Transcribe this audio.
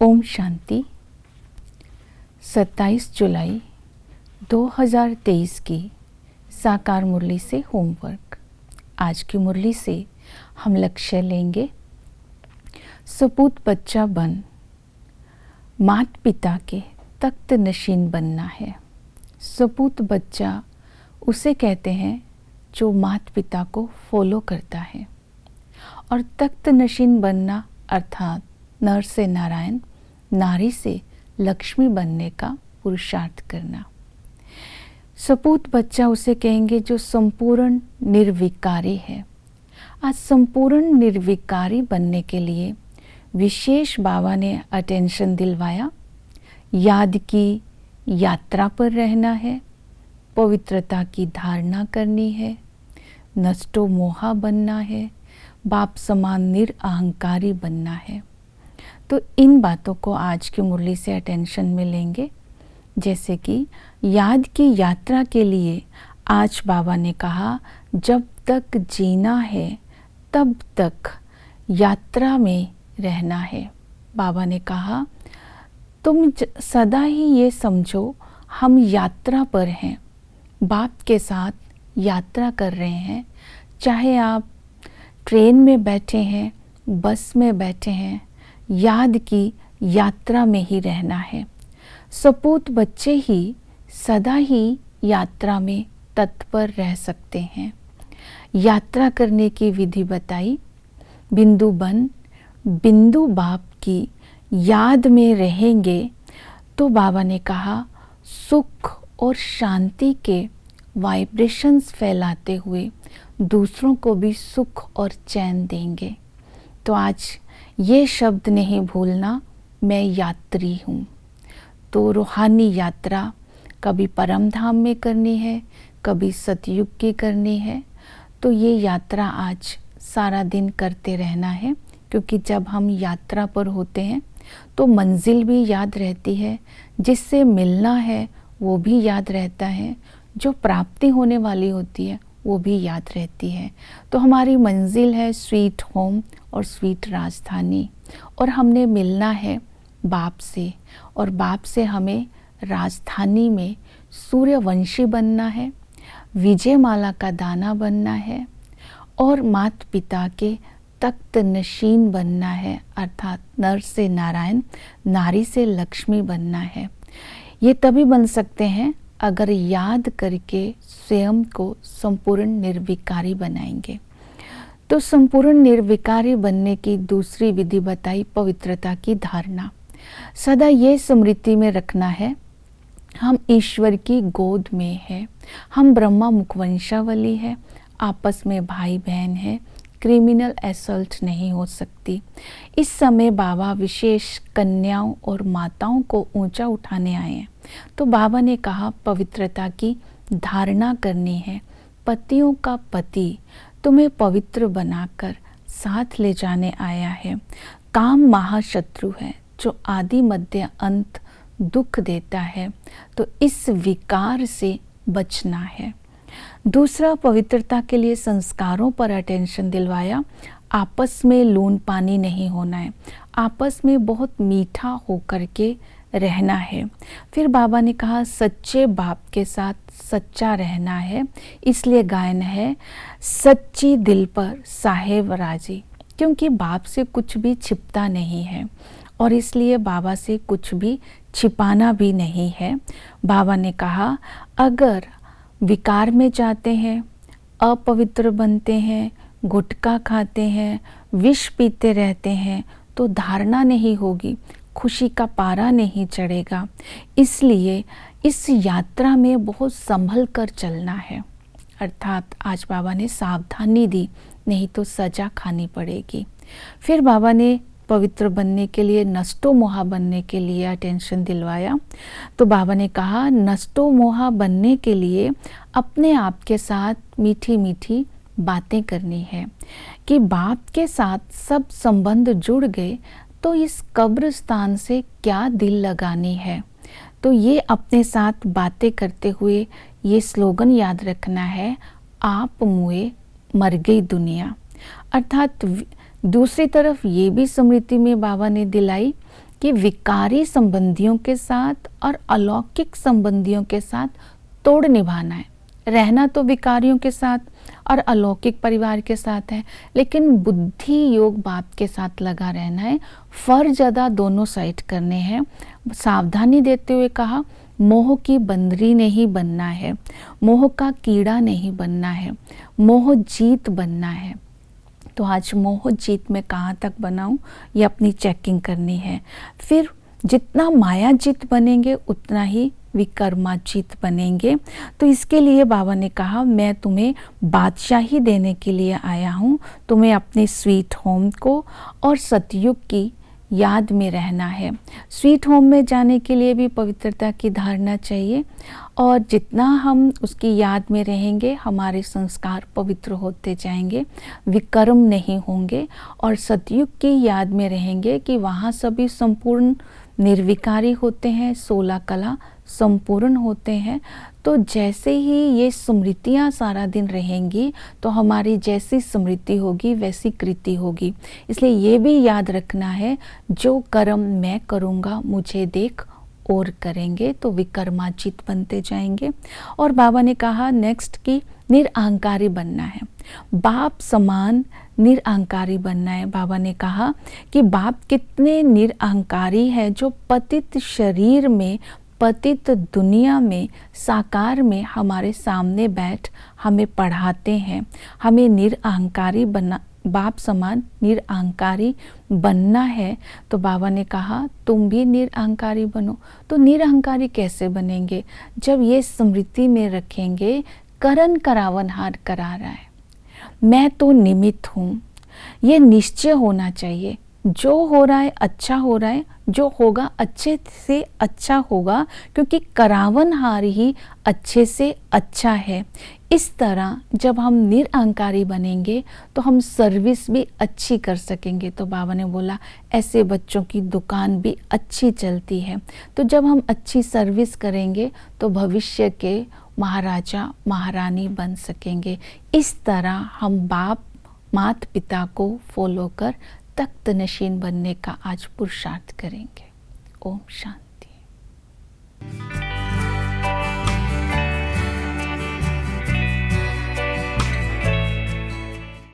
ओम शांति। 27 जुलाई 2023 की साकार मुरली से होमवर्क। आज की मुरली से हम लक्ष्य लेंगे, सपूत बच्चा बन माता पिता के तख्त नशीन बनना है। सपूत बच्चा उसे कहते हैं जो माता पिता को फॉलो करता है, और तख्त नशीन बनना अर्थात नर से नारायण, नारी से लक्ष्मी बनने का पुरुषार्थ करना। सपूत बच्चा उसे कहेंगे जो संपूर्ण निर्विकारी है। आज संपूर्ण निर्विकारी बनने के लिए विशेष बाबा ने अटेंशन दिलवाया। याद की यात्रा पर रहना है, पवित्रता की धारणा करनी है, नष्टो मोहा बनना है, बाप समान निरअहंकारी बनना है। तो इन बातों को आज की मुरली से अटेंशन में लेंगे। जैसे कि याद की यात्रा के लिए आज बाबा ने कहा, जब तक जीना है तब तक यात्रा में रहना है। बाबा ने कहा, तुम सदा ही ये समझो हम यात्रा पर हैं, बाप के साथ यात्रा कर रहे हैं। चाहे आप ट्रेन में बैठे हैं, बस में बैठे हैं, याद की यात्रा में ही रहना है। सपूत बच्चे ही सदा ही यात्रा में तत्पर रह सकते हैं। यात्रा करने की विधि बताई। बिंदु बन बिंदु बाप की याद में रहेंगे तो बाबा ने कहा, सुख और शांति के वाइब्रेशंस फैलाते हुए दूसरों को भी सुख और चैन देंगे। तो आज ये शब्द नहीं भूलना, मैं यात्री हूँ। तो रूहानी यात्रा कभी परम धाम में करनी है, कभी सतयुग की करनी है। तो ये यात्रा आज सारा दिन करते रहना है, क्योंकि जब हम यात्रा पर होते हैं तो मंजिल भी याद रहती है, जिससे मिलना है वो भी याद रहता है, जो प्राप्ति होने वाली होती है वो भी याद रहती है। तो हमारी मंजिल है स्वीट होम और स्वीट राजधानी, और हमने मिलना है बाप से, और बाप से हमें राजधानी में सूर्यवंशी बनना है, विजयमाला का दाना बनना है, और माता पिता के तख्त नशीन बनना है, अर्थात नर से नारायण, नारी से लक्ष्मी बनना है। ये तभी बन सकते हैं अगर याद करके स्वयं को संपूर्ण निर्विकारी बनाएंगे। तो संपूर्ण निर्विकारी बनने की दूसरी विधि बताई, पवित्रता की धारणा। सदा ये स्मृति में रखना है, हम ईश्वर की गोद में है, हम ब्रह्मा मुखवंशावली है, आपस में भाई बहन है, क्रिमिनल असल्ट नहीं हो सकती। इस समय बाबा विशेष कन्याओं और माताओं को ऊंचा उठाने आए हैं। तो बाबा ने कहा, पवित्रता की धारणा करनी है। पतियों का पति तुम्हें पवित्र बनाकर साथ ले जाने आया है। काम महाशत्रु है जो आदि मध्य अंत दुख देता है, तो इस विकार से बचना है। दूसरा, पवित्रता के लिए संस्कारों पर अटेंशन दिलवाया। आपस में लून पानी नहीं होना है, आपस में बहुत मीठा होकर के रहना है। फिर बाबा ने कहा, सच्चे बाप के साथ सच्चा रहना है। इसलिए गायन है, सच्ची दिल पर साहेब राजी, क्योंकि बाप से कुछ भी छिपता नहीं है, और इसलिए बाबा से कुछ भी छिपाना भी नहीं है। बाबा ने कहा, अगर विकार में जाते हैं, अपवित्र बनते हैं, गुटखा खाते हैं, विष पीते रहते हैं, तो धारणा नहीं होगी, खुशी का पारा नहीं चढ़ेगा। इसलिए इस यात्रा में बहुत संभल कर चलना है। अर्थात आज बाबा ने सावधानी दी, नहीं तो सजा खानी पड़ेगी। फिर बाबा ने पवित्र बनने के लिए, नष्टो मोहा बनने के लिए अटेंशन दिलवाया। तो बाबा ने कहा, नष्टो मोहा बनने के लिए अपने आप के साथ मीठी मीठी बातें करनी है कि बाप के साथ सब संबंध जुड़ गए तो इस कब्रिस्तान से क्या दिल लगानी है। तो ये अपने साथ बातें करते हुए ये स्लोगन याद रखना है, आप मुए मर गई दुनिया। अर्थात दूसरी तरफ ये भी स्मृति में बाबा ने दिलाई कि विकारी संबंधियों के साथ और अलौकिक संबंधियों के साथ तोड़ निभाना है। रहना तो विकारियों के साथ और अलौकिक परिवार के साथ है, लेकिन बुद्धि योग बाप के साथ लगा रहना है। फर्ज अदा दोनों साइड करने हैं। सावधानी देते हुए कहा, मोह की बंदरी नहीं बनना है, मोह का कीड़ा नहीं बनना है, मोह जीत बनना है। तो आज मोह जीत में कहाँ तक बनाऊं, ये अपनी चेकिंग करनी है। फिर जितना माया जीत बनेंगे उतना ही विकर्माजीत बनेंगे। तो इसके लिए बाबा ने कहा, मैं तुम्हें बादशाही देने के लिए आया हूँ। तुम्हें अपने स्वीट होम को और सतयुग की याद में रहना है। स्वीट होम में जाने के लिए भी पवित्रता की धारणा चाहिए, और जितना हम उसकी याद में रहेंगे हमारे संस्कार पवित्र होते जाएंगे, विकर्म नहीं होंगे। और सतयुग की याद में रहेंगे कि वहाँ सभी संपूर्ण निर्विकारी होते हैं, 16 कला संपूर्ण होते हैं। तो जैसे ही ये स्मृतियाँ सारा दिन रहेंगी तो हमारी जैसी स्मृति होगी वैसी कृति होगी। इसलिए ये भी याद रखना है, जो कर्म मैं करूँगा मुझे देख और करेंगे, तो विकर्माचित बनते जाएंगे। और बाबा ने कहा नेक्स्ट की निरअहंकारी बनना है, बाप समान निरअहंकारी बनना है। बाबा ने कहा कि बाप कितने निरअहंकारी है, जो पतित शरीर में, पतित दुनिया में, साकार में हमारे सामने बैठ हमें पढ़ाते हैं। हमें निरअहंकारी बनना, बाप समान निरअहंकारी बनना है। तो बाबा ने कहा तुम भी निरअहंकारी बनो। तो निरअहंकारी कैसे बनेंगे? जब ये स्मृति में रखेंगे, करण करावन हार करा रहा है, मैं तो निमित्त हूँ। ये निश्चय होना चाहिए, जो हो रहा है अच्छा हो रहा है, जो होगा अच्छे से अच्छा होगा, क्योंकि करावनहार ही अच्छे से अच्छा है। इस तरह जब हम निरअहंकारी बनेंगे तो हम सर्विस भी अच्छी कर सकेंगे। तो बाबा ने बोला ऐसे बच्चों की दुकान भी अच्छी चलती है। तो जब हम अच्छी सर्विस करेंगे तो भविष्य के महाराजा महारानी बन सकेंगे। इस तरह हम बाप माता पिता को फॉलो कर तख्त नशीन बनने का आज पुरुषार्थ करेंगे। ओम शांति।